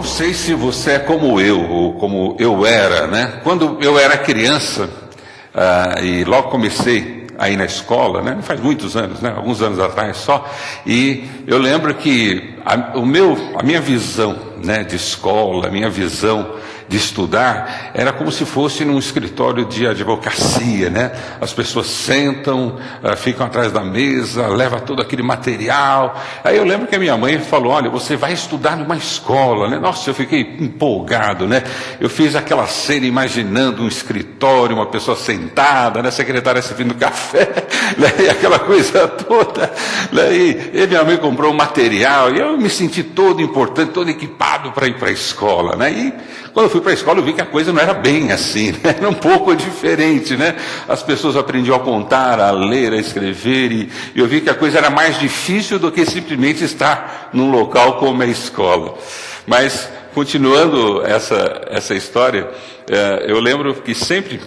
sei se você é como eu, ou como eu era, né? Quando eu era criança, e logo comecei a ir na escola, né? Não faz muitos anos, né? Alguns anos atrás só, e eu lembro que a minha visão, né, de escola, a minha visão de estudar, era como se fosse num escritório de advocacia, né? As pessoas sentam, ficam atrás da mesa, levam todo aquele material. Aí eu lembro que a minha mãe falou: olha, você vai estudar numa escola, né? Nossa, eu fiquei empolgado, né? Eu fiz aquela cena imaginando um escritório, uma pessoa sentada, né? A secretária servindo café, né? E aquela coisa toda, né? E minha mãe comprou um material, e eu me senti todo importante, todo equipado para ir para a escola, né? E quando eu fui para a escola, eu vi que a coisa não era bem assim, né? Era um pouco diferente, né? As pessoas aprendiam a contar, a ler, a escrever, e eu vi que a coisa era mais difícil do que simplesmente estar num local como a escola. Mas, continuando essa história, eu lembro que sempre,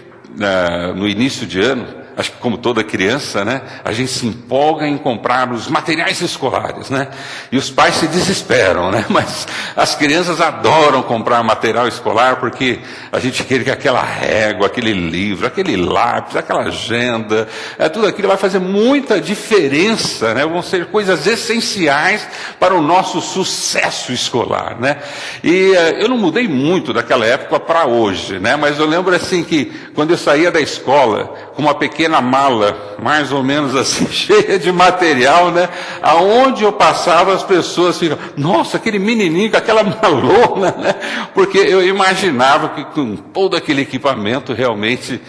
no início de ano, acho que como toda criança, né, a gente se empolga em comprar os materiais escolares, né? E os pais se desesperam, né? Mas as crianças adoram comprar material escolar porque a gente quer que aquela régua, aquele livro, aquele lápis, aquela agenda, tudo aquilo vai fazer muita diferença, né? Vão ser coisas essenciais para o nosso sucesso escolar, né? E eu não mudei muito daquela época para hoje, né? Mas eu lembro assim que quando eu saía da escola com uma pequena mala, mais ou menos assim, cheia de material, né? Aonde eu passava, as pessoas ficam: nossa, aquele menininho com aquela malona, né? Porque eu imaginava que com todo aquele equipamento, realmente,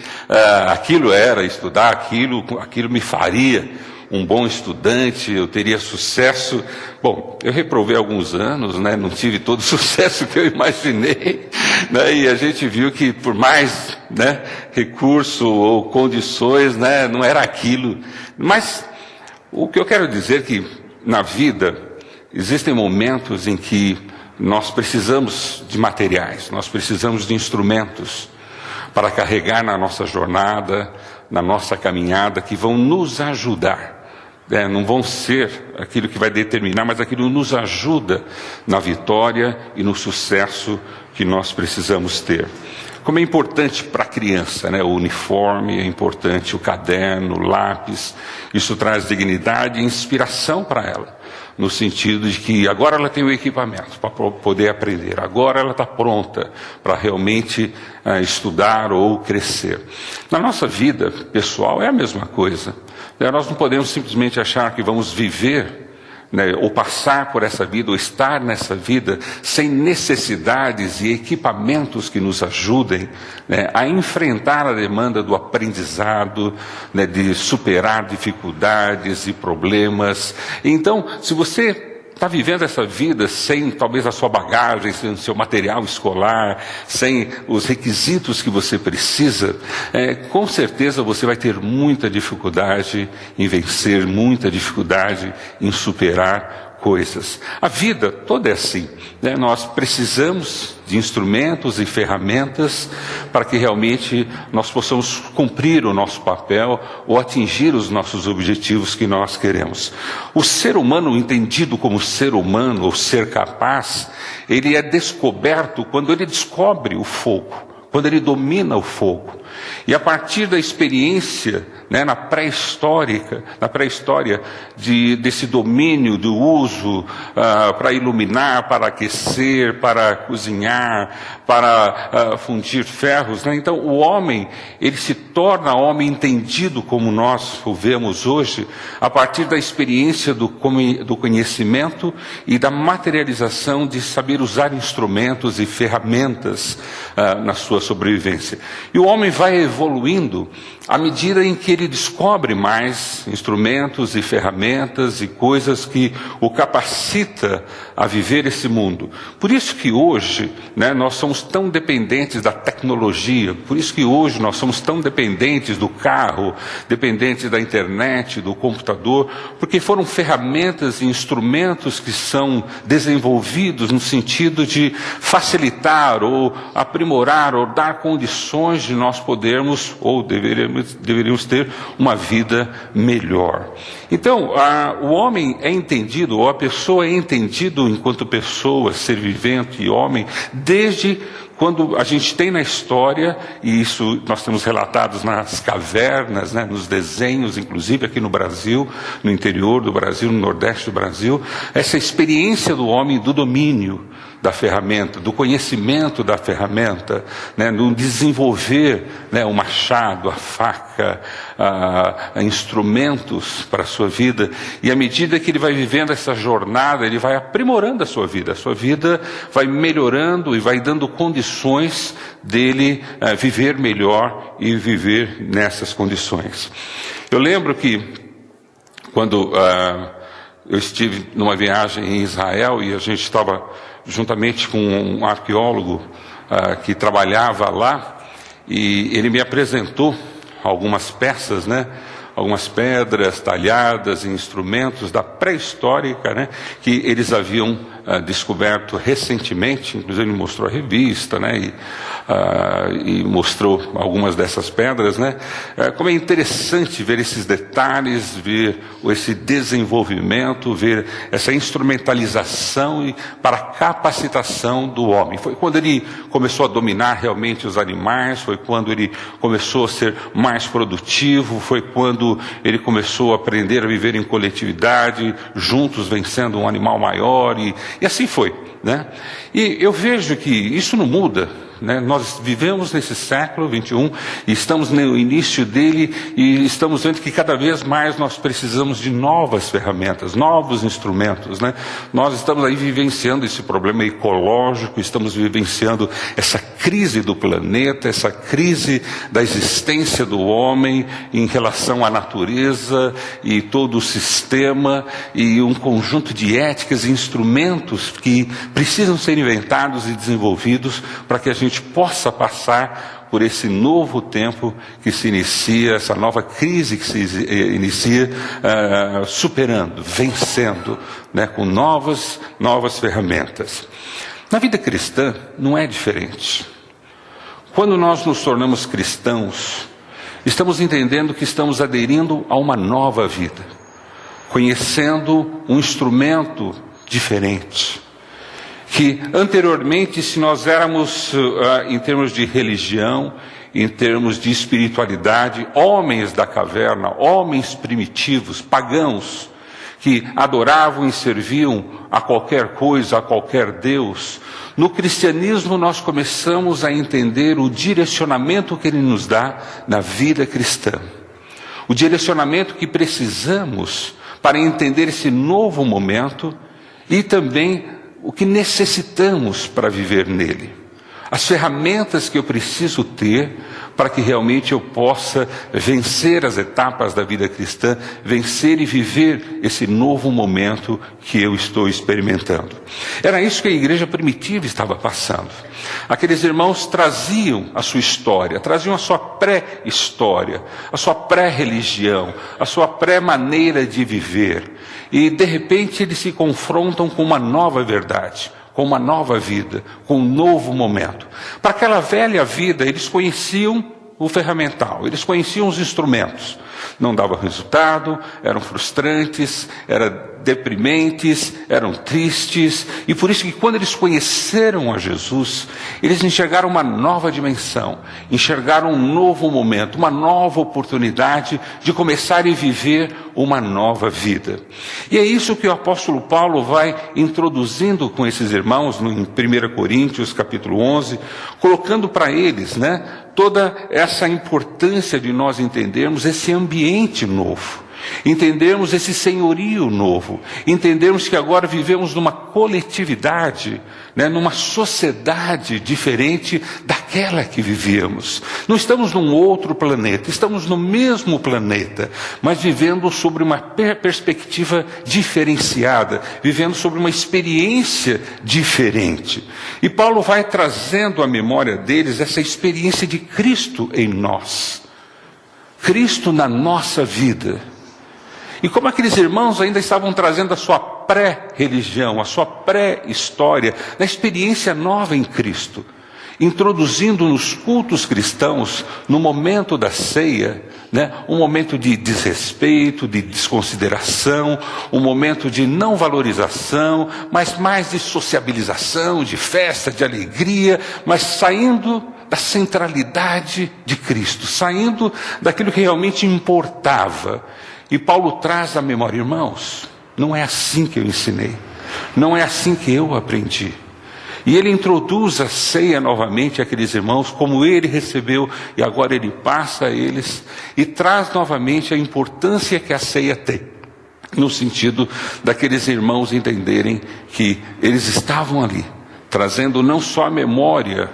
aquilo era estudar, aquilo me faria um bom estudante, eu teria sucesso. Bom, eu reprovei alguns anos, né? Não tive todo o sucesso que eu imaginei, né? E a gente viu que por mais, né, recurso ou condições, né, não era aquilo. Mas o que eu quero dizer é que na vida existem momentos em que nós precisamos de materiais, nós precisamos de instrumentos para carregar na nossa jornada, na nossa caminhada, que vão nos ajudar. Não vão ser aquilo que vai determinar, mas aquilo nos ajuda na vitória e no sucesso que nós precisamos ter. Como é importante para a criança, né? O uniforme é importante, o caderno, o lápis, isso traz dignidade e inspiração para ela, no sentido de que agora ela tem o equipamento para poder aprender, agora ela está pronta para realmente estudar ou crescer. Na nossa vida pessoal é a mesma coisa. Nós não podemos simplesmente achar que vamos viver, né, ou passar por essa vida, ou estar nessa vida, sem necessidades e equipamentos que nos ajudem, né, a enfrentar a demanda do aprendizado, né, de superar dificuldades e problemas. Então, se você está vivendo essa vida sem talvez a sua bagagem, sem o seu material escolar, sem os requisitos que você precisa, com certeza você vai ter muita dificuldade em vencer, muita dificuldade em superar coisas. A vida toda é assim, né? Nós precisamos de instrumentos e ferramentas para que realmente nós possamos cumprir o nosso papel ou atingir os nossos objetivos que nós queremos. O ser humano, entendido como ser humano ou ser capaz, ele é descoberto quando ele descobre o fogo, quando ele domina o fogo. E a partir da experiência, né, na pré-história desse domínio do uso para iluminar, para aquecer, para cozinhar, para fundir ferros, né? Então o homem, ele se torna homem entendido como nós o vemos hoje, a partir da experiência do conhecimento e da materialização de saber usar instrumentos e ferramentas na sua sobrevivência. E o homem vai evoluindo à medida em que ele descobre mais instrumentos e ferramentas e coisas que o capacita a viver esse mundo. Por isso que hoje, né, nós somos tão dependentes da tecnologia, por isso que hoje nós somos tão dependentes do carro, dependentes da internet, do computador, porque foram ferramentas e instrumentos que são desenvolvidos no sentido de facilitar ou aprimorar ou dar condições de nós podermos podermos, ou deveríamos ter uma vida melhor. Então, o homem é entendido, ou a pessoa é entendido enquanto pessoa, ser vivente e homem, desde quando a gente tem na história, e isso nós temos relatados nas cavernas, né, nos desenhos, inclusive aqui no Brasil, no interior do Brasil, no Nordeste do Brasil, essa experiência do homem do domínio da ferramenta, do conhecimento da ferramenta, né, no desenvolver, né, o machado, a faca, instrumentos para a sua vida. E à medida que ele vai vivendo essa jornada, ele vai aprimorando a sua vida vai melhorando e vai dando condições dele viver melhor e viver nessas condições. Eu lembro que quando eu estive numa viagem em Israel e a gente estava juntamente com um arqueólogo que trabalhava lá, e ele me apresentou algumas peças, né? Algumas pedras talhadas, instrumentos da pré-histórica, né? Que eles haviam descoberto recentemente. Inclusive ele mostrou a revista, né? E mostrou algumas dessas pedras, né? Como é interessante ver esses detalhes, ver esse desenvolvimento, ver essa instrumentalização para a capacitação do homem. Foi quando ele começou a dominar realmente os animais, foi quando ele começou a ser mais produtivo, foi quando ele começou a aprender a viver em coletividade, juntos vencendo um animal maior, e assim foi, né? E eu vejo que isso não muda, né? Nós vivemos nesse século XXI e estamos no início dele, e estamos vendo que cada vez mais nós precisamos de novas ferramentas, novos instrumentos, né? Nós estamos aí vivenciando esse problema ecológico, estamos vivenciando essa crise do planeta, essa crise da existência do homem em relação à natureza e todo o sistema, e um conjunto de éticas e instrumentos que precisam ser inventados e desenvolvidos para que a gente possa passar por esse novo tempo que se inicia, essa nova crise que se inicia, superando, vencendo, né, com novas ferramentas. Na vida cristã não é diferente. Quando nós nos tornamos cristãos, estamos entendendo que estamos aderindo a uma nova vida, conhecendo um instrumento diferente. Que anteriormente, se nós éramos, em termos de religião, em termos de espiritualidade, homens da caverna, homens primitivos, pagãos, que adoravam e serviam a qualquer coisa, a qualquer Deus, no cristianismo nós começamos a entender o direcionamento que Ele nos dá na vida cristã. O direcionamento que precisamos para entender esse novo momento e também o que necessitamos para viver nele. As ferramentas que eu preciso ter para que realmente eu possa vencer as etapas da vida cristã, vencer e viver esse novo momento que eu estou experimentando. Era isso que a igreja primitiva estava passando. Aqueles irmãos traziam a sua história, traziam a sua pré-história, a sua pré-religião, a sua pré-maneira de viver. E de repente eles se confrontam com uma nova verdade, com uma nova vida, com um novo momento. Para aquela velha vida, eles conheciam o ferramental, eles conheciam os instrumentos. Não dava resultado, eram frustrantes, eram deprimentes, eram tristes. E por isso que quando eles conheceram a Jesus, eles enxergaram uma nova dimensão, enxergaram um novo momento, uma nova oportunidade de começar a viver uma nova vida. E é isso que o apóstolo Paulo vai introduzindo com esses irmãos em 1 Coríntios capítulo 11, colocando para eles, né, toda essa importância de nós entendermos esse ambiente novo, entendermos esse senhorio novo, entendermos que agora vivemos numa coletividade, né, numa sociedade diferente daquela que vivíamos. Não estamos num outro planeta, estamos no mesmo planeta, mas vivendo sobre uma perspectiva diferenciada, vivendo sobre uma experiência diferente. E Paulo vai trazendo à memória deles essa experiência de Cristo em nós, Cristo na nossa vida. E como aqueles irmãos ainda estavam trazendo a sua pré-religião, a sua pré-história, na experiência nova em Cristo. introduzindo nos cultos cristãos, no momento da ceia, um momento de desrespeito, de desconsideração, um momento de não valorização, mas mais de sociabilização, de festa, de alegria, mas saindo da centralidade de Cristo, saindo daquilo que realmente importava. E Paulo traz à memória: irmãos, não é assim que eu ensinei, não é assim que eu aprendi. E ele introduz a ceia novamente àqueles irmãos, como ele recebeu, e agora ele passa a eles, e traz novamente a importância que a ceia tem, no sentido daqueles irmãos entenderem que eles estavam ali, trazendo não só a memória,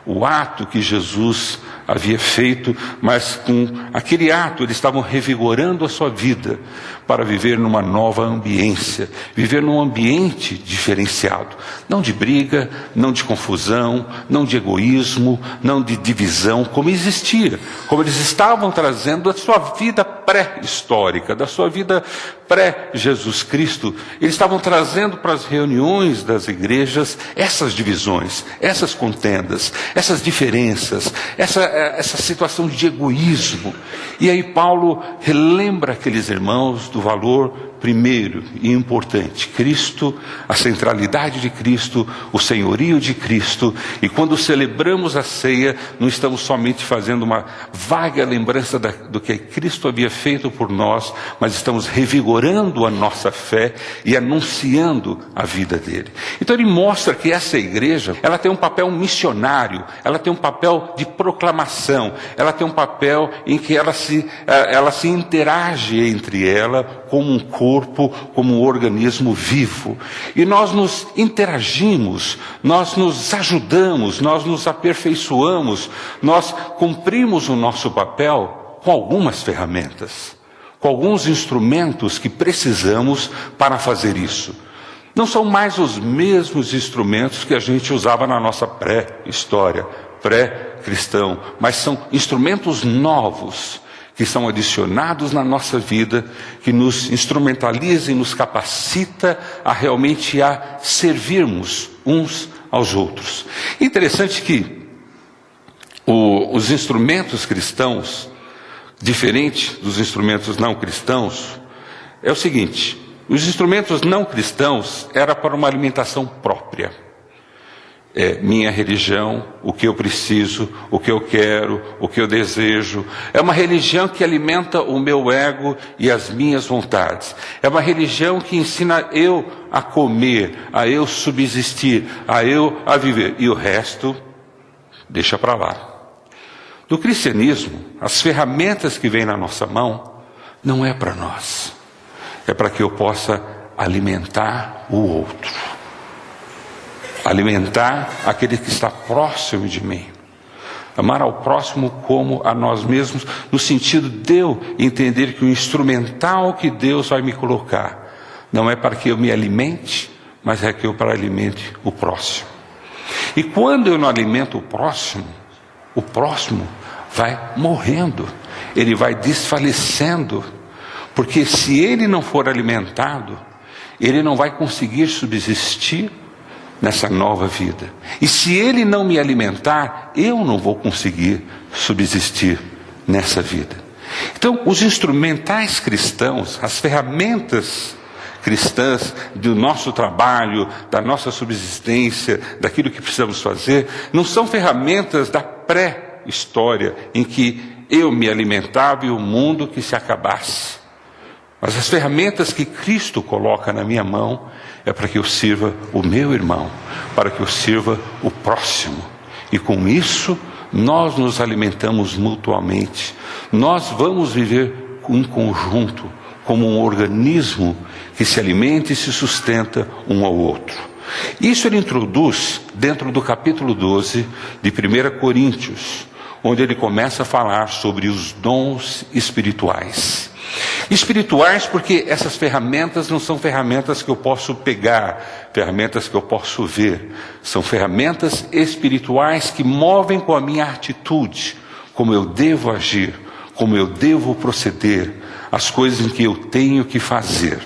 o ato que Jesus havia feito, mas com aquele ato eles estavam revigorando a sua vida para viver numa nova ambiência, viver num ambiente diferenciado, não de briga, não de confusão, não de egoísmo, não de divisão, como existia, como eles estavam trazendo da sua vida pré-histórica, da sua vida pré-Jesus Cristo. Eles estavam trazendo para as reuniões das igrejas essas divisões, essas contendas, essas diferenças, essa situação de egoísmo. E aí Paulo relembra aqueles irmãos do valor primeiro e importante: Cristo, a centralidade de Cristo, o senhorio de Cristo. E quando celebramos a ceia, não estamos somente fazendo uma vaga lembrança do que Cristo havia feito por nós, mas estamos revigorando a nossa fé e anunciando a vida dele. Então ele mostra que essa igreja, ela tem um papel missionário, ela tem um papel de proclamação, ela tem um papel em que ela se interage entre ela como um corpo, como um organismo vivo. E nós nos interagimos, nós nos ajudamos, nós nos aperfeiçoamos, nós cumprimos o nosso papel com algumas ferramentas, com alguns instrumentos que precisamos para fazer isso. Não são mais os mesmos instrumentos que a gente usava na nossa pré-história, pré-cristão, mas são instrumentos novos que são adicionados na nossa vida, que nos instrumentaliza e nos capacita a realmente servirmos uns aos outros. Interessante que os instrumentos cristãos, diferente dos instrumentos não cristãos, é o seguinte: os instrumentos não cristãos era para uma alimentação própria. É minha religião, o que eu preciso, o que eu quero, o que eu desejo. É uma religião que alimenta o meu ego e as minhas vontades. É uma religião que ensina eu a comer, a eu subsistir, a eu a viver. E o resto, deixa para lá. Do cristianismo, as ferramentas que vêm na nossa mão, não é para nós. É para que eu possa alimentar o outro. Alimentar aquele que está próximo de mim. Amar ao próximo como a nós mesmos, no sentido de eu entender que o instrumental que Deus vai me colocar não é para que eu me alimente, mas é que eu alimente o próximo. E quando eu não alimento o próximo vai morrendo, ele vai desfalecendo, porque se ele não for alimentado, ele não vai conseguir subsistir nessa nova vida. E se ele não me alimentar, eu não vou conseguir subsistir nessa vida. Então, os instrumentais cristãos, as ferramentas cristãs do nosso trabalho, da nossa subsistência, daquilo que precisamos fazer, não são ferramentas da pré-história, em que eu me alimentava e o mundo que se acabasse. Mas as ferramentas que Cristo coloca na minha mão é para que eu sirva o meu irmão, para que eu sirva o próximo. E com isso, nós nos alimentamos mutuamente. Nós vamos viver em conjunto, como um organismo que se alimenta e se sustenta um ao outro. Isso ele introduz dentro do capítulo 12 de 1 Coríntios, onde ele começa a falar sobre os dons espirituais. Espirituais porque essas ferramentas não são ferramentas que eu posso pegar, ferramentas que eu posso ver. São ferramentas espirituais que movem com a minha atitude, como eu devo agir, como eu devo proceder, as coisas em que eu tenho que fazer.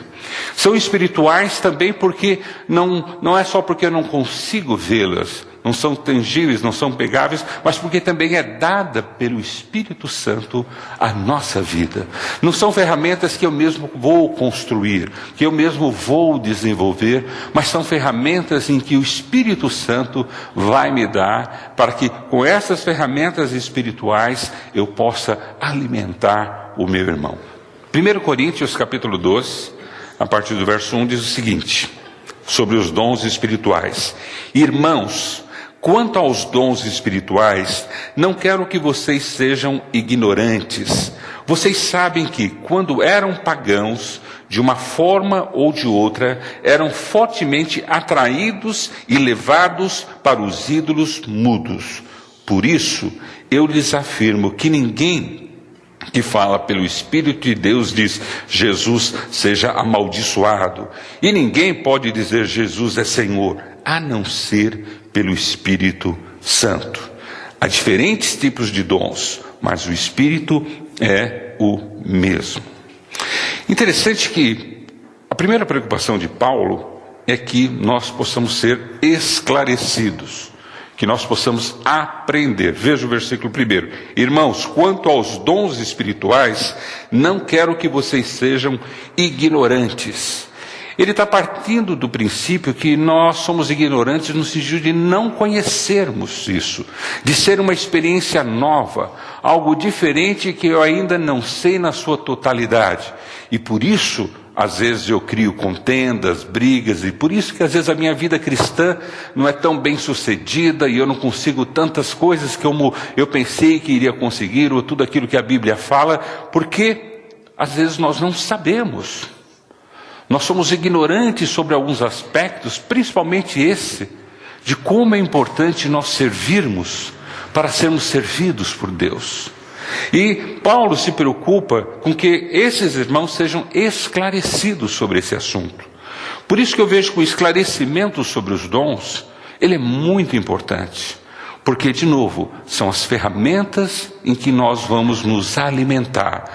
São espirituais também porque não é só porque eu não consigo vê-las, não são tangíveis, não são pegáveis, mas porque também é dada pelo Espírito Santo à nossa vida. Não são ferramentas que eu mesmo vou construir, que eu mesmo vou desenvolver, mas são ferramentas em que o Espírito Santo vai me dar, para que com essas ferramentas espirituais eu possa alimentar o meu irmão. 1 Coríntios capítulo 12, a partir do verso 1, diz o seguinte, sobre os dons espirituais: irmãos, quanto aos dons espirituais, não quero que vocês sejam ignorantes. Vocês sabem que, quando eram pagãos, de uma forma ou de outra, eram fortemente atraídos e levados para os ídolos mudos. Por isso, eu lhes afirmo que ninguém que fala pelo Espírito de Deus diz: Jesus seja amaldiçoado. E ninguém pode dizer: Jesus é Senhor, a não ser pelo Espírito Santo. Há diferentes tipos de dons, mas o Espírito é o mesmo. Interessante que a primeira preocupação de Paulo é que nós possamos ser esclarecidos, que nós possamos aprender. Veja o versículo 1. Irmãos, quanto aos dons espirituais, não quero que vocês sejam ignorantes. Ele está partindo do princípio que nós somos ignorantes no sentido de não conhecermos isso, de ser uma experiência nova, algo diferente que eu ainda não sei na sua totalidade. E por isso, às vezes eu crio contendas, brigas, e por isso que às vezes a minha vida cristã não é tão bem sucedida e eu não consigo tantas coisas como eu pensei que iria conseguir, ou tudo aquilo que a Bíblia fala, porque às vezes nós não sabemos. Nós somos ignorantes sobre alguns aspectos, principalmente esse, de como é importante nós servirmos para sermos servidos por Deus. E Paulo se preocupa com que esses irmãos sejam esclarecidos sobre esse assunto. Por isso que eu vejo que o esclarecimento sobre os dons, ele é muito importante. Porque, de novo, são as ferramentas em que nós vamos nos alimentar,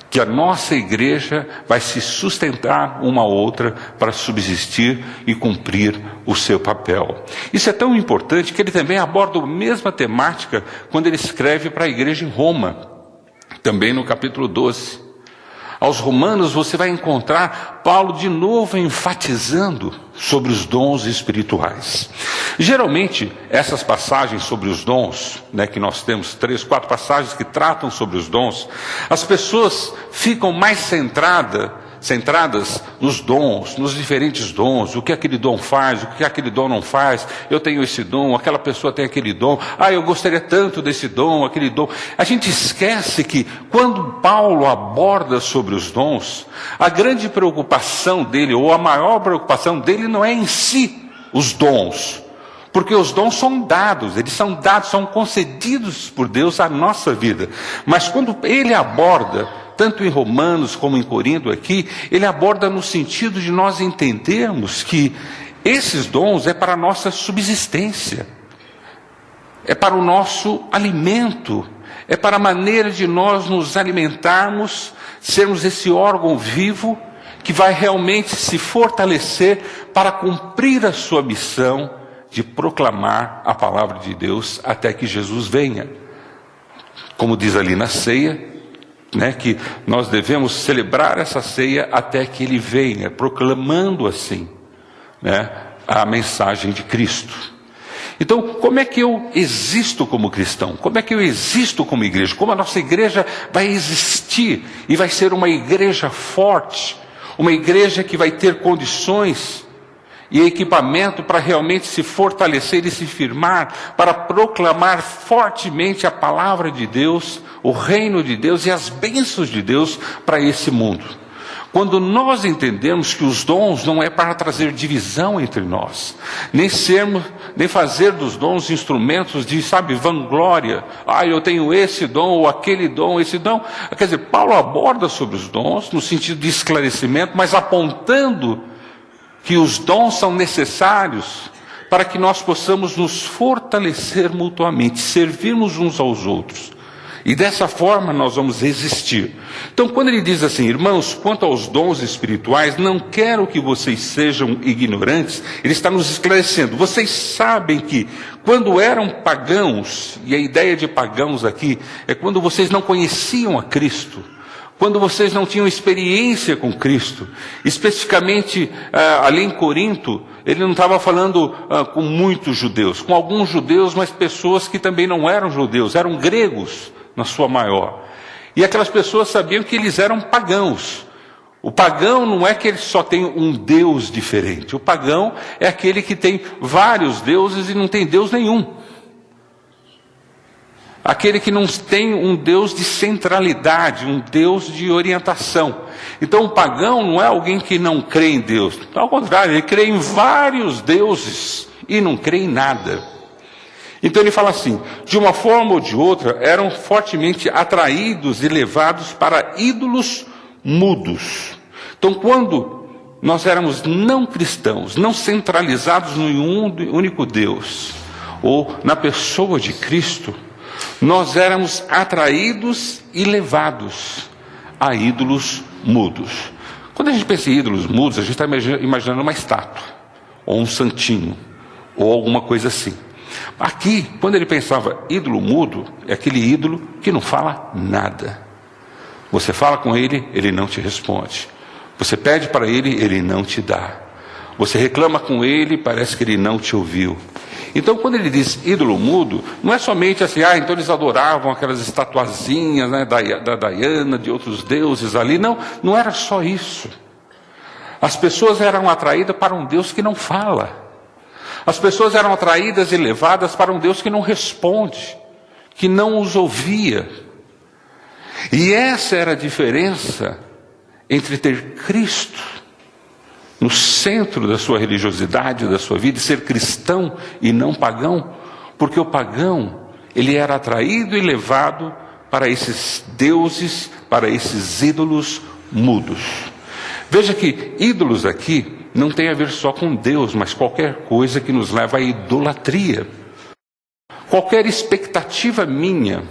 que a nossa igreja vai se sustentar uma a outra para subsistir e cumprir o seu papel. Isso é tão importante que ele também aborda a mesma temática quando ele escreve para a igreja em Roma, também no capítulo 12. Aos Romanos você vai encontrar Paulo de novo enfatizando sobre os dons espirituais. Geralmente, essas passagens sobre os dons, que nós temos 3, 4 passagens que tratam sobre os dons, as pessoas ficam mais centradas nos dons, nos diferentes dons, o que aquele dom faz, o que aquele dom não faz. Eu tenho esse dom, aquela pessoa tem aquele dom, eu gostaria tanto desse dom, aquele dom. A gente esquece que quando Paulo aborda sobre os dons, a grande preocupação dele, ou a maior preocupação dele, não é em si os dons, porque os dons são dados, são concedidos por Deus à nossa vida. Mas quando ele aborda, tanto em Romanos como em Corinto aqui, ele aborda no sentido de nós entendermos que esses dons é para a nossa subsistência, é para o nosso alimento, é para a maneira de nós nos alimentarmos, sermos esse órgão vivo que vai realmente se fortalecer para cumprir a sua missão de proclamar a palavra de Deus até que Jesus venha. Como diz ali na ceia, que nós devemos celebrar essa ceia até que Ele venha, proclamando assim, a mensagem de Cristo. Então, como é que eu existo como cristão? Como é que eu existo como igreja? Como a nossa igreja vai existir e vai ser uma igreja forte, uma igreja que vai ter condições e equipamento para realmente se fortalecer e se firmar, para proclamar fortemente a palavra de Deus, o reino de Deus e as bênçãos de Deus para esse mundo. Quando nós entendemos que os dons não é para trazer divisão entre nós, nem fazer dos dons instrumentos de, vanglória. Eu tenho esse dom ou aquele dom, esse dom. Quer dizer, Paulo aborda sobre os dons no sentido de esclarecimento, mas apontando que os dons são necessários para que nós possamos nos fortalecer mutuamente, servirmos uns aos outros. E dessa forma nós vamos resistir. Então, quando ele diz assim, irmãos, quanto aos dons espirituais, não quero que vocês sejam ignorantes, ele está nos esclarecendo. Vocês sabem que quando eram pagãos, e a ideia de pagãos aqui é quando vocês não conheciam a Cristo, quando vocês não tinham experiência com Cristo, especificamente ali em Corinto, ele não estava falando com muitos judeus, com alguns judeus, mas pessoas que também não eram judeus, eram gregos na sua maior. E aquelas pessoas sabiam que eles eram pagãos. O pagão não é que ele só tem um Deus diferente, o pagão é aquele que tem vários deuses e não tem Deus nenhum. Aquele que não tem um Deus de centralidade, um Deus de orientação. Então o pagão não é alguém que não crê em Deus. Ao contrário, ele crê em vários deuses e não crê em nada. Então ele fala assim, de uma forma ou de outra, eram fortemente atraídos e levados para ídolos mudos. Então quando nós éramos não cristãos, não centralizados no único Deus, ou na pessoa de Cristo, nós éramos atraídos e levados a ídolos mudos. Quando a gente pensa em ídolos mudos, a gente está imaginando uma estátua, ou um santinho, ou alguma coisa assim. Aqui, quando ele pensava ídolo mudo, é aquele ídolo que não fala nada. Você fala com ele, ele não te responde. Você pede para ele, ele não te dá. Você reclama com ele, parece que ele não te ouviu. Então, quando ele diz ídolo mudo, não é somente assim, então eles adoravam aquelas estatuazinhas, né, da Diana, de outros deuses ali. Não, não era só isso. As pessoas eram atraídas para um Deus que não fala. As pessoas eram atraídas e levadas para um Deus que não responde, que não os ouvia. E essa era a diferença entre ter Cristo no centro da sua religiosidade, da sua vida, e ser cristão e não pagão, porque o pagão, ele era atraído e levado para esses deuses, para esses ídolos mudos. Veja que ídolos aqui não tem a ver só com Deus, mas qualquer coisa que nos leva à idolatria. Qualquer expectativa minha,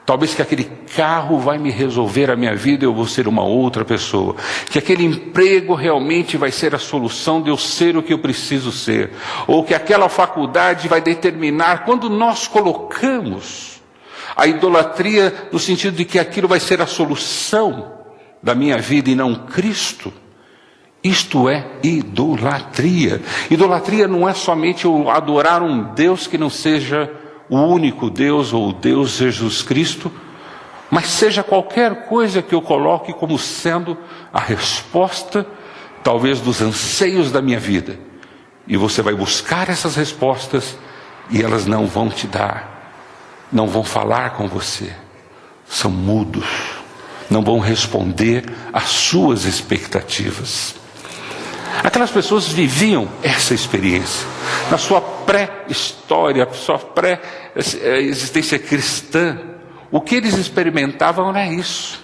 talvez que aquele carro vai me resolver a minha vida, eu vou ser uma outra pessoa. Que aquele emprego realmente vai ser a solução de eu ser o que eu preciso ser. Ou que aquela faculdade vai determinar, quando nós colocamos a idolatria no sentido de que aquilo vai ser a solução da minha vida e não Cristo, isto é idolatria. Idolatria não é somente eu adorar um Deus que não seja o único Deus, ou o Deus Jesus Cristo, mas seja qualquer coisa que eu coloque como sendo a resposta, talvez, dos anseios da minha vida. E você vai buscar essas respostas, e elas não vão te dar, não vão falar com você, são mudos, não vão responder às suas expectativas. Aquelas pessoas viviam essa experiência na sua pré-história, sua pré-existência cristã. O que eles experimentavam era isso.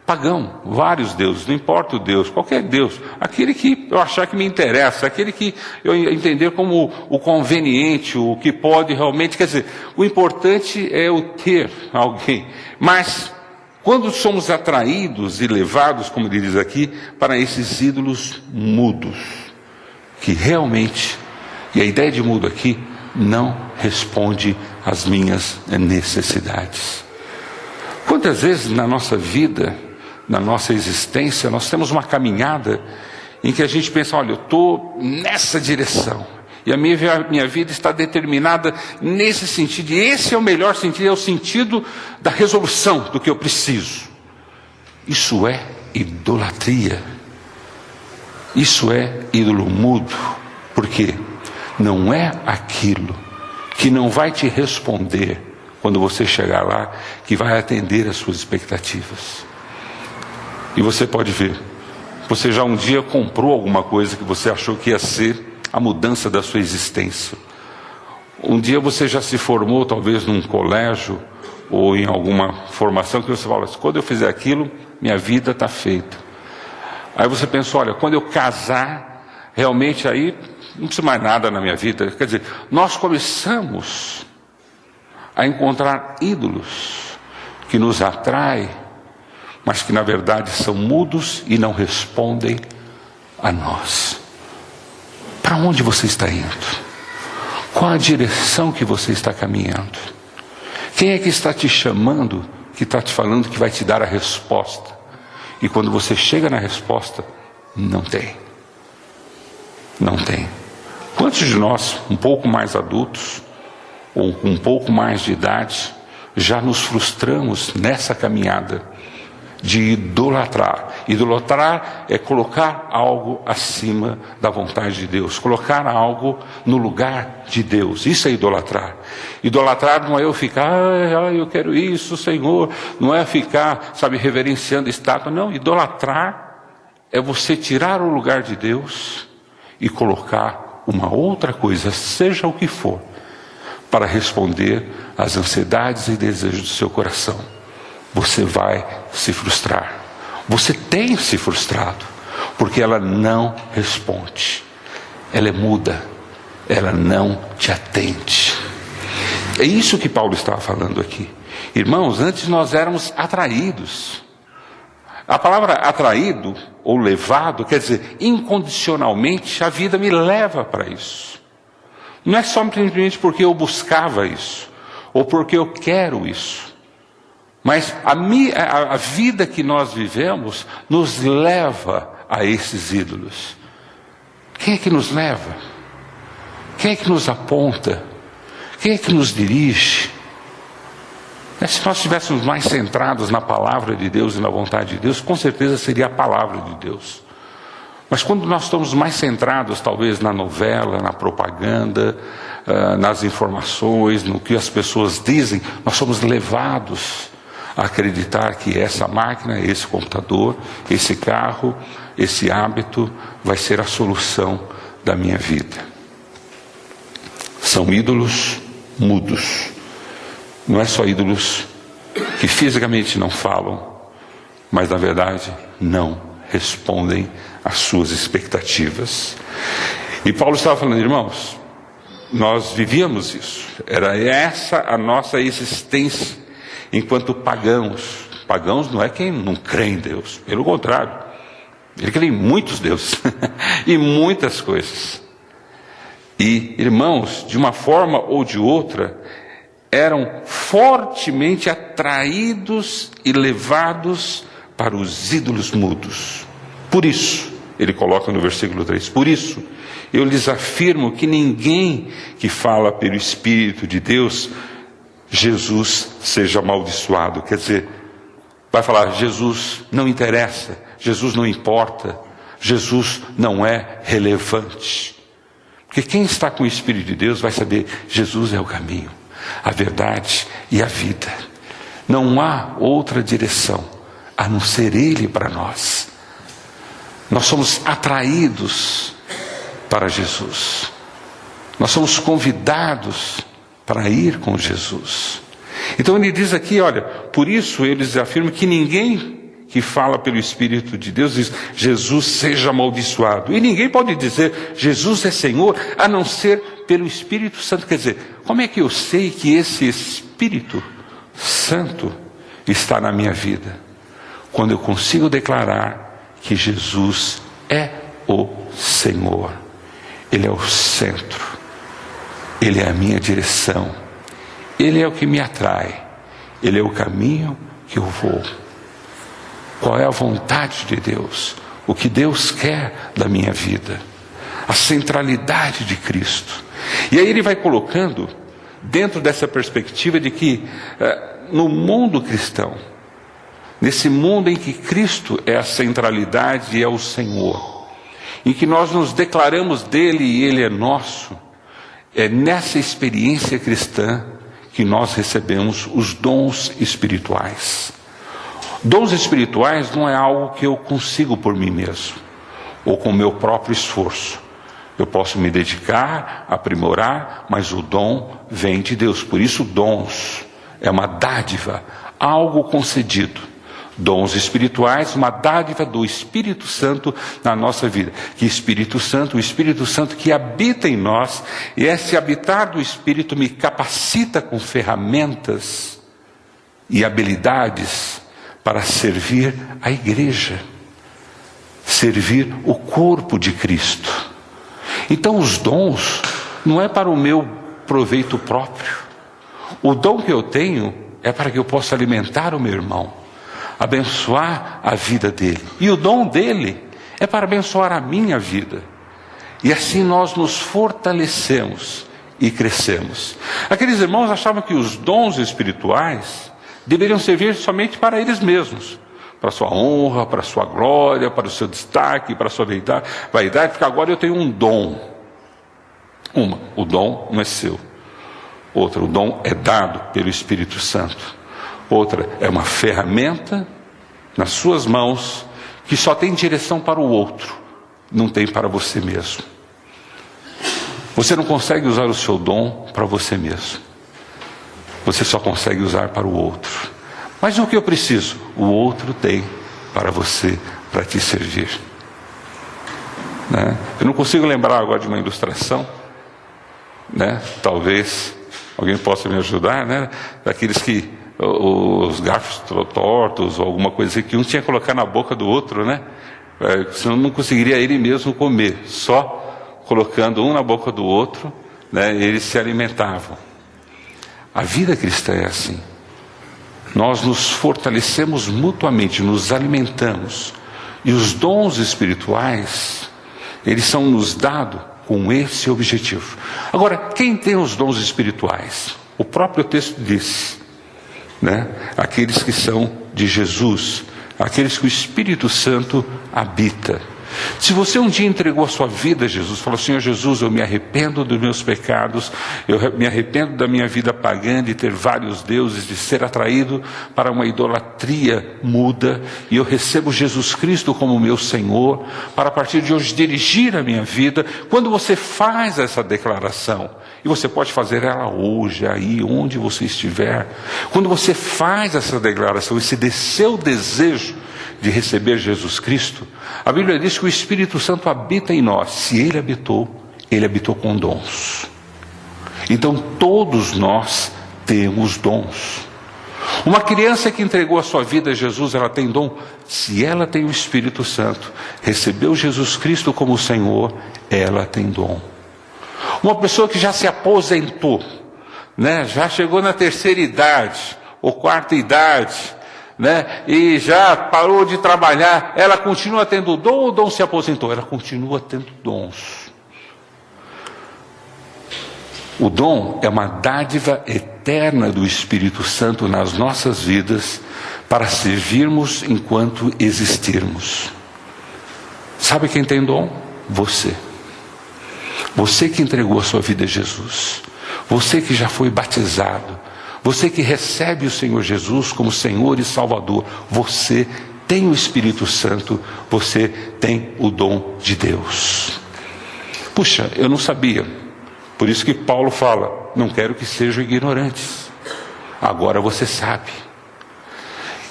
Pagão, vários deuses, não importa o Deus, qualquer Deus, aquele que eu achar que me interessa, aquele que eu entender como o conveniente, o que pode realmente, quer dizer, o importante é eu ter alguém. Mas quando somos atraídos e levados, como ele diz aqui, para esses ídolos mudos, que realmente, e a ideia de mudo aqui, não responde às minhas necessidades. Quantas vezes na nossa vida, na nossa existência, nós temos uma caminhada em que a gente pensa, olha, eu estou nessa direção, e a minha vida está determinada nesse sentido, e esse é o melhor sentido, é o sentido da resolução do que eu preciso. Isso é idolatria. Isso é ídolo mudo. Por quê? Não é aquilo que não vai te responder quando você chegar lá, que vai atender às suas expectativas. E você pode ver, você já um dia comprou alguma coisa que você achou que ia ser a mudança da sua existência. Um dia você já se formou, talvez num colégio, ou em alguma formação, que você fala, quando eu fizer aquilo, minha vida está feita. Aí você pensa, olha, quando eu casar, realmente aí não precisa mais nada na minha vida. Quer dizer, nós começamos a encontrar ídolos que nos atrai, mas que na verdade são mudos e não respondem a nós. Para onde você está indo? Qual a direção que você está caminhando? Quem é que está te chamando, que está te falando que vai te dar a resposta? E quando você chega na resposta, não tem. Não tem. Quantos de nós, um pouco mais adultos, ou com um pouco mais de idade, já nos frustramos nessa caminhada de idolatrar? Idolatrar é colocar algo acima da vontade de Deus, colocar algo no lugar de Deus. Isso é idolatrar. Idolatrar não é eu ficar, eu quero isso, Senhor. Não é ficar, reverenciando estátua. Não, idolatrar é você tirar o lugar de Deus e colocar uma outra coisa, seja o que for, para responder às ansiedades e desejos do seu coração. Você vai se frustrar. Você tem se frustrado, porque ela não responde. Ela é muda. Ela não te atende. É isso que Paulo estava falando aqui. Irmãos, antes nós éramos atraídos. A palavra atraído ou levado quer dizer incondicionalmente a vida me leva para isso. Não é só simplesmente porque eu buscava isso, ou porque eu quero isso. Mas a vida que nós vivemos nos leva a esses ídolos. Quem é que nos leva? Quem é que nos aponta? Quem é que nos dirige? Se nós estivéssemos mais centrados na palavra de Deus e na vontade de Deus, com certeza seria a palavra de Deus. Mas quando nós estamos mais centrados, talvez na novela, na propaganda, nas informações, no que as pessoas dizem, nós somos levados a acreditar que essa máquina, esse computador, esse carro, esse hábito vai ser a solução da minha vida. São ídolos mudos. Não é só ídolos que fisicamente não falam, mas na verdade não respondem às suas expectativas. E Paulo estava falando, irmãos, nós vivíamos isso. Era essa a nossa existência enquanto pagãos. Pagãos não é quem não crê em Deus, pelo contrário, ele crê em muitos deuses e muitas coisas. E irmãos, de uma forma ou de outra, eram fortemente atraídos e levados para os ídolos mudos. Por isso, ele coloca no versículo 3, por isso eu lhes afirmo que ninguém que fala pelo Espírito de Deus, Jesus seja amaldiçoado. Quer dizer, vai falar, Jesus não interessa, Jesus não importa, Jesus não é relevante. Porque quem está com o Espírito de Deus vai saber, Jesus é o caminho, a verdade e a vida. Não há outra direção a não ser Ele para nós. Nós somos atraídos para Jesus. Nós somos convidados para ir com Jesus. Então ele diz aqui, olha, por isso eles afirmam que ninguém que fala pelo Espírito de Deus diz, Jesus seja amaldiçoado. E ninguém pode dizer, Jesus é Senhor, a não ser pelo Espírito Santo. Quer dizer, como é que eu sei que esse Espírito Santo está na minha vida? Quando eu consigo declarar que Jesus é o Senhor. Ele é o centro. Ele é a minha direção. Ele é o que me atrai. Ele é o caminho que eu vou. Qual é a vontade de Deus? O que Deus quer da minha vida? A centralidade de Cristo. E aí ele vai colocando, dentro dessa perspectiva de que no mundo cristão, nesse mundo em que Cristo é a centralidade e é o Senhor, em que nós nos declaramos dele e ele é nosso, é nessa experiência cristã que nós recebemos os dons espirituais. Dons espirituais não é algo que eu consigo por mim mesmo, ou com o meu próprio esforço. Eu posso me dedicar, aprimorar, mas o dom vem de Deus. Por isso dons é uma dádiva, algo concedido. Dons espirituais, uma dádiva do Espírito Santo na nossa vida. Que Espírito Santo, o Espírito Santo que habita em nós, e esse habitar do Espírito me capacita com ferramentas e habilidades para servir a igreja, servir o corpo de Cristo. Então os dons não é para o meu proveito próprio. O dom que eu tenho é para que eu possa alimentar o meu irmão, abençoar a vida dele. E o dom dele é para abençoar a minha vida. E assim nós nos fortalecemos e crescemos. Aqueles irmãos achavam que os dons espirituais deveriam servir somente para eles mesmos, para a sua honra, para a sua glória, para o seu destaque, para a sua vaidade, porque agora eu tenho um dom. O dom não é seu. Outra, o dom é dado pelo Espírito Santo. Outra, é uma ferramenta nas suas mãos que só tem direção para o outro, não tem para você mesmo. Você não consegue usar o seu dom para você mesmo. Você só consegue usar para o outro. Mas o que eu preciso? O outro tem para você, para te servir. Né? Eu não consigo lembrar agora de uma ilustração, né? Talvez alguém possa me ajudar, né? Daqueles que os garfos tortos ou alguma coisa assim, que um tinha que colocar na boca do outro, né? Senão não conseguiria ele mesmo comer. Só colocando um na boca do outro, né? Eles se alimentavam. A vida cristã é assim. Nós nos fortalecemos mutuamente, nos alimentamos. E os dons espirituais, eles são nos dados com esse objetivo. Agora, quem tem os dons espirituais? O próprio texto diz, né? Aqueles que são de Jesus, aqueles que o Espírito Santo habita. Se você um dia entregou a sua vida a Jesus, falou: Senhor Jesus, eu me arrependo dos meus pecados, eu me arrependo da minha vida pagã, de ter vários deuses, de ser atraído para uma idolatria muda, e eu recebo Jesus Cristo como meu Senhor, para a partir de hoje dirigir a minha vida. Quando você faz essa declaração, e você pode fazer ela hoje, aí onde você estiver, quando você faz essa declaração, esse seu desejo de receber Jesus Cristo, a Bíblia diz que o Espírito Santo habita em nós. Se ele habitou com dons. Então todos nós temos dons. Uma criança que entregou a sua vida a Jesus, ela tem dom. Se ela tem o Espírito Santo, recebeu Jesus Cristo como Senhor, ela tem dom. Uma pessoa que já se aposentou, né? Já chegou na terceira idade ou quarta idade, né? E já parou de trabalhar, ela continua tendo dom ou o dom se aposentou? Ela continua tendo dons. O dom é uma dádiva eterna do Espírito Santo nas nossas vidas para servirmos enquanto existirmos. Sabe quem tem dom? Você. Você que entregou a sua vida a Jesus. Você que já foi batizado. Você que recebe o Senhor Jesus como Senhor e Salvador. Você tem o Espírito Santo. Você tem o dom de Deus. Puxa, eu não sabia. Por isso que Paulo fala: não quero que sejam ignorantes. Agora você sabe.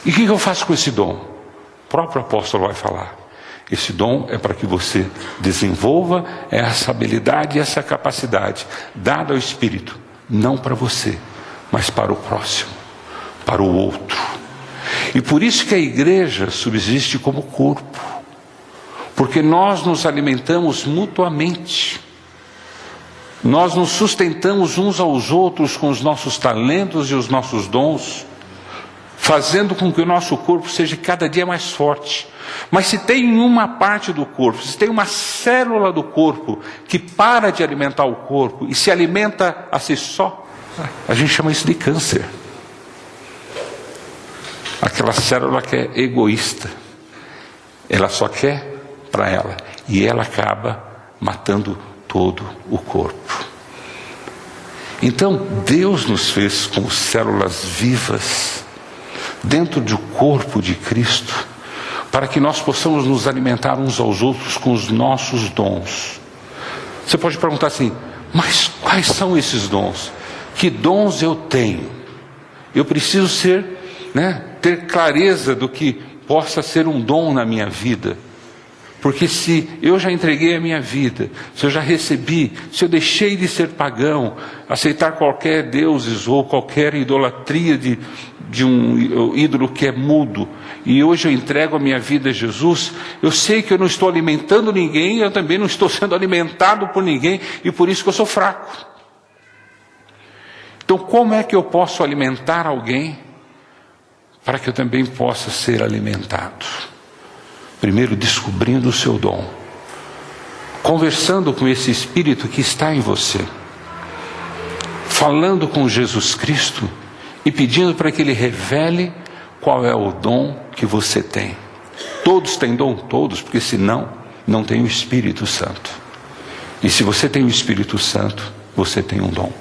E o que eu faço com esse dom? O próprio apóstolo vai falar. Esse dom é para que você desenvolva essa habilidade e essa capacidade dada ao Espírito, não para você, mas para o próximo, para o outro. E por isso que a igreja subsiste como corpo, porque nós nos alimentamos mutuamente, nós nos sustentamos uns aos outros com os nossos talentos e os nossos dons, fazendo com que o nosso corpo seja cada dia mais forte. Mas se tem uma parte do corpo, se tem uma célula do corpo que para de alimentar o corpo e se alimenta a si só, a gente chama isso de câncer. Aquela célula que é egoísta, ela só quer para ela, e ela acaba matando todo o corpo. Então Deus nos fez como células vivas dentro do corpo de Cristo, para que nós possamos nos alimentar uns aos outros com os nossos dons. Você pode perguntar assim: mas quais são esses dons? Que dons eu tenho? Eu preciso ter clareza do que possa ser um dom na minha vida. Porque se eu já entreguei a minha vida, se eu já recebi, se eu deixei de ser pagão, aceitar qualquer deuses ou qualquer idolatria de um ídolo que é mudo, e hoje eu entrego a minha vida a Jesus, eu sei que eu não estou alimentando ninguém, eu também não estou sendo alimentado por ninguém, e por isso que eu sou fraco. Então como é que eu posso alimentar alguém para que eu também possa ser alimentado? Primeiro, descobrindo o seu dom, conversando com esse Espírito que está em você, falando com Jesus Cristo e pedindo para que Ele revele qual é o dom que você tem. Todos têm dom, todos, porque senão não tem o Espírito Santo. E se você tem o Espírito Santo, você tem um dom.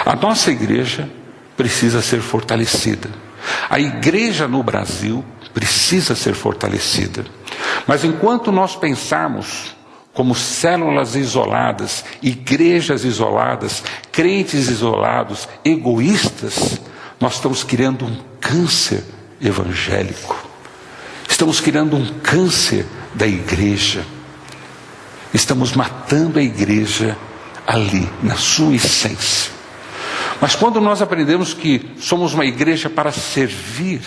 A nossa igreja precisa ser fortalecida. A igreja no Brasil precisa ser fortalecida. Mas enquanto nós pensarmos como células isoladas, igrejas isoladas, crentes isolados, egoístas, nós estamos criando um câncer evangélico. Estamos criando um câncer da igreja. Estamos matando a igreja ali, na sua essência. Mas quando nós aprendemos que somos uma igreja para servir,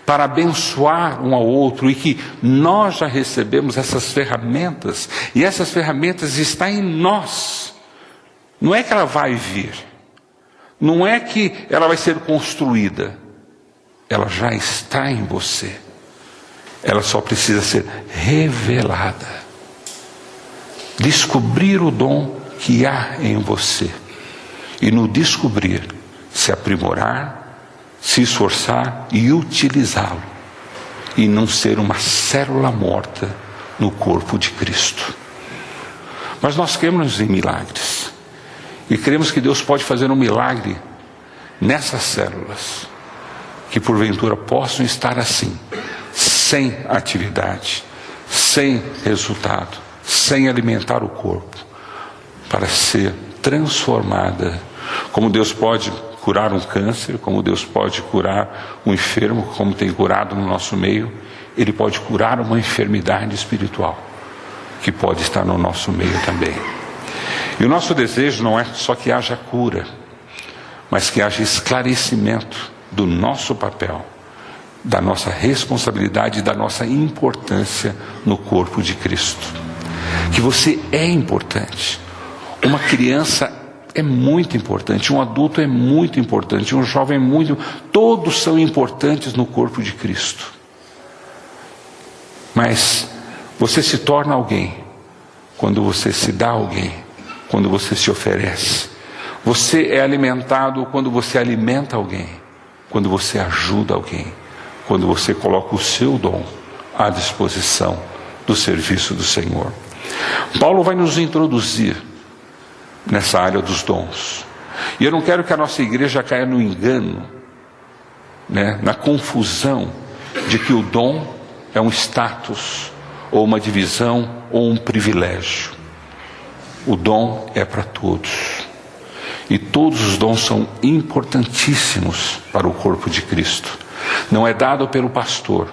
para abençoar um ao outro, e que nós já recebemos essas ferramentas, e essas ferramentas estão em nós, não é que ela vai vir, não é que ela vai ser construída, ela já está em você, ela só precisa ser revelada. Descobrir o dom que há em você, e no descobrir, se aprimorar, se esforçar e utilizá-lo, e não ser uma célula morta no corpo de Cristo. Mas nós cremos em milagres, e cremos que Deus pode fazer um milagre nessas células, que porventura possam estar assim, sem atividade, sem resultado, sem alimentar o corpo, para ser transformada, como Deus pode curar um câncer, como Deus pode curar um enfermo, como tem curado no nosso meio, Ele pode curar uma enfermidade espiritual, que pode estar no nosso meio também. E o nosso desejo não é só que haja cura, mas que haja esclarecimento do nosso papel, da nossa responsabilidade, da nossa importância no corpo de Cristo. Que você é importante. Uma criança é muito importante, um adulto é muito importante, um jovem é muito... Todos são importantes no corpo de Cristo. Mas você se torna alguém quando você se dá a alguém, quando você se oferece. Você é alimentado quando você alimenta alguém, quando você ajuda alguém, quando você coloca o seu dom à disposição do serviço do Senhor. Paulo vai nos introduzir nessa área dos dons. E eu não quero que a nossa igreja caia no engano, na confusão de que o dom é um status, ou uma divisão, ou um privilégio. O dom é para todos. E todos os dons são importantíssimos para o corpo de Cristo. Não é dado pelo pastor,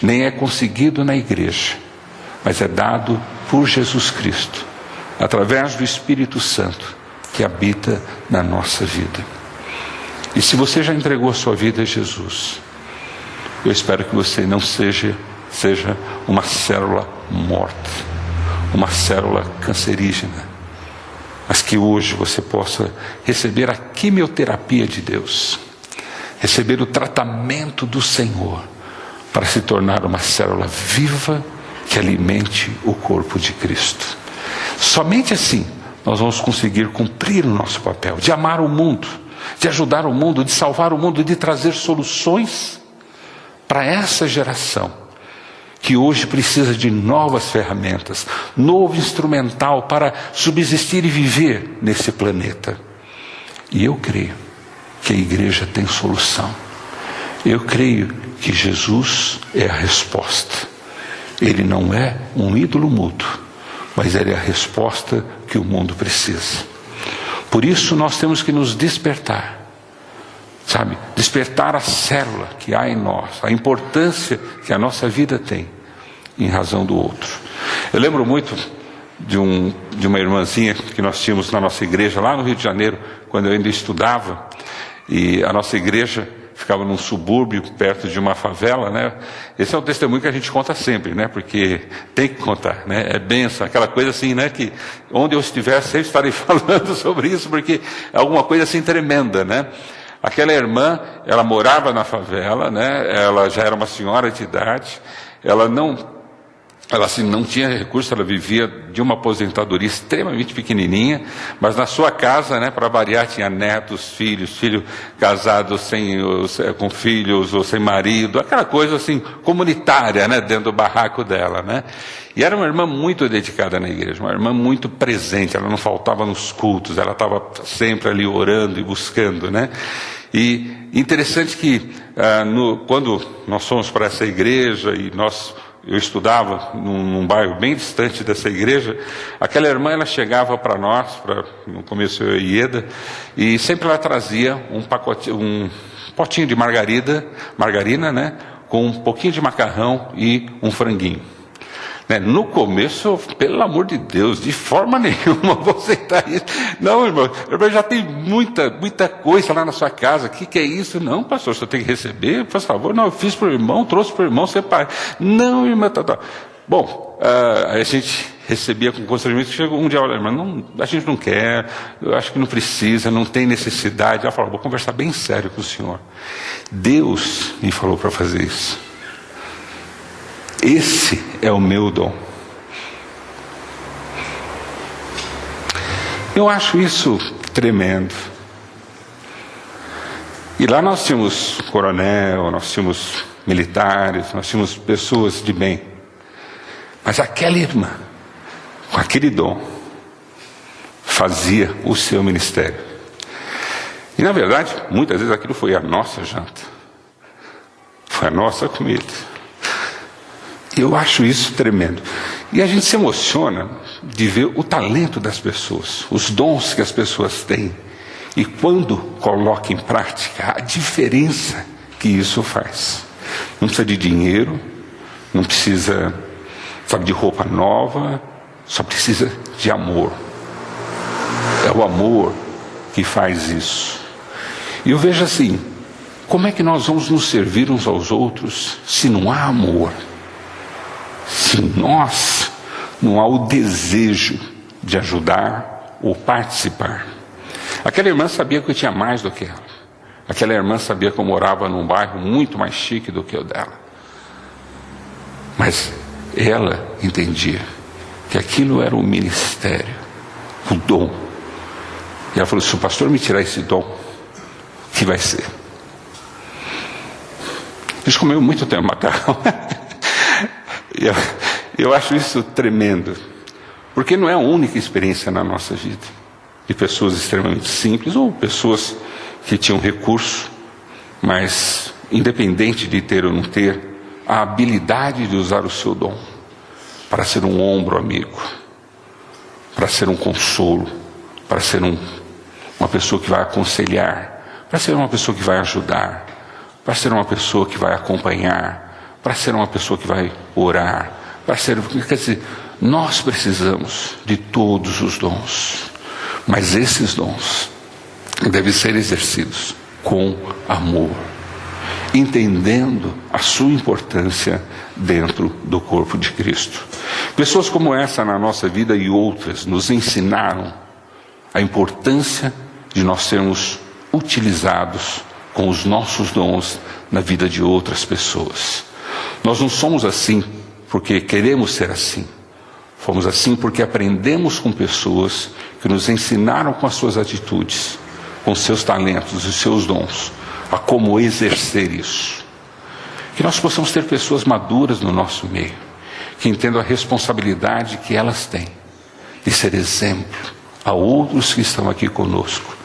nem é conseguido na igreja, mas é dado por Jesus Cristo, através do Espírito Santo que habita na nossa vida. E se você já entregou a sua vida a Jesus, eu espero que você não seja uma célula morta, uma célula cancerígena, mas que hoje você possa receber a quimioterapia de Deus, receber o tratamento do Senhor, para se tornar uma célula viva que alimente o corpo de Cristo. Somente assim nós vamos conseguir cumprir o nosso papel de amar o mundo, de ajudar o mundo, de salvar o mundo, de trazer soluções para essa geração que hoje precisa de novas ferramentas, novo instrumental para subsistir e viver nesse planeta. E eu creio que a igreja tem solução. Eu creio que Jesus é a resposta. Ele não é um ídolo mudo, mas ele é a resposta que o mundo precisa. Por isso nós temos que nos despertar, despertar a célula que há em nós, a importância que a nossa vida tem em razão do outro. Eu lembro muito de uma irmãzinha que nós tínhamos na nossa igreja lá no Rio de Janeiro, quando eu ainda estudava, e a nossa igreja ficava num subúrbio perto de uma favela, né? Esse é um testemunho que a gente conta sempre, né? Porque tem que contar, né? É benção, aquela coisa assim, né? Que onde eu estiver sempre estarei falando sobre isso, porque é alguma coisa assim tremenda, né? Aquela irmã, ela morava na favela, né? Ela já era uma senhora de idade, ela assim, não tinha recurso, ela vivia de uma aposentadoria extremamente pequenininha, mas na sua casa, né, para variar, tinha netos, filhos casados com filhos ou sem marido, aquela coisa assim, comunitária, né, dentro do barraco dela, né. E era uma irmã muito dedicada na igreja, uma irmã muito presente, ela não faltava nos cultos, ela estava sempre ali orando e buscando, né. E interessante que quando nós fomos para essa igreja e eu estudava num bairro bem distante dessa igreja, aquela irmã, ela chegava para nós, no começo eu e Ieda, e sempre ela trazia um potinho de margarina, né, com um pouquinho de macarrão e um franguinho. Né? No começo, pelo amor de Deus, de forma nenhuma vou aceitar isso. Não, irmão, já tem muita coisa lá na sua casa. O que é isso? Não, pastor, você tem que receber, por favor. Não, eu fiz para o irmão, trouxe para o irmão, separe. Não, irmã, tá. Bom, a gente recebia com constrangimento, chegou um dia, olha, irmã, a gente não quer, eu acho que não precisa, não tem necessidade. Ela falou, vou conversar bem sério com o senhor. Deus me falou para fazer isso. Esse é o meu dom. Eu acho isso tremendo. E lá nós tínhamos coronel, nós tínhamos militares, nós tínhamos pessoas de bem. Mas aquela irmã, com aquele dom, fazia o seu ministério. E na verdade, muitas vezes aquilo foi a nossa janta. Foi a nossa comida. Eu acho isso tremendo. E a gente se emociona de ver o talento das pessoas, os dons que as pessoas têm. E quando coloca em prática, a diferença que isso faz. Não precisa de dinheiro, não precisa, sabe, de roupa nova, só precisa de amor. É o amor que faz isso. E eu vejo assim, como é que nós vamos nos servir uns aos outros se não há amor? Se nós não há o desejo de ajudar ou participar. Aquela irmã sabia que eu tinha mais do que ela. Aquela irmã sabia que eu morava num bairro muito mais chique do que o dela. Mas ela entendia que aquilo era o ministério, o dom. E ela falou, se o pastor me tirar esse dom, o que vai ser? A gente comeu muito tempo macarrão. Eu acho isso tremendo, porque não é a única experiência na nossa vida, de pessoas extremamente simples, ou pessoas que tinham recurso, mas independente de ter ou não ter, a habilidade de usar o seu dom, para ser um ombro amigo, para ser um consolo, para ser uma pessoa que vai aconselhar, para ser uma pessoa que vai ajudar, para ser uma pessoa que vai acompanhar, para ser uma pessoa que vai orar, para ser, quer dizer, nós precisamos de todos os dons, mas esses dons devem ser exercidos com amor, entendendo a sua importância dentro do corpo de Cristo. Pessoas como essa na nossa vida e outras nos ensinaram a importância de nós sermos utilizados com os nossos dons na vida de outras pessoas. Nós não somos assim porque queremos ser assim. Fomos assim porque aprendemos com pessoas que nos ensinaram com as suas atitudes, com seus talentos e seus dons, a como exercer isso. Que nós possamos ter pessoas maduras no nosso meio, que entendam a responsabilidade que elas têm de ser exemplo a outros que estão aqui conosco,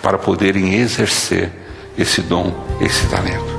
para poderem exercer esse dom, esse talento.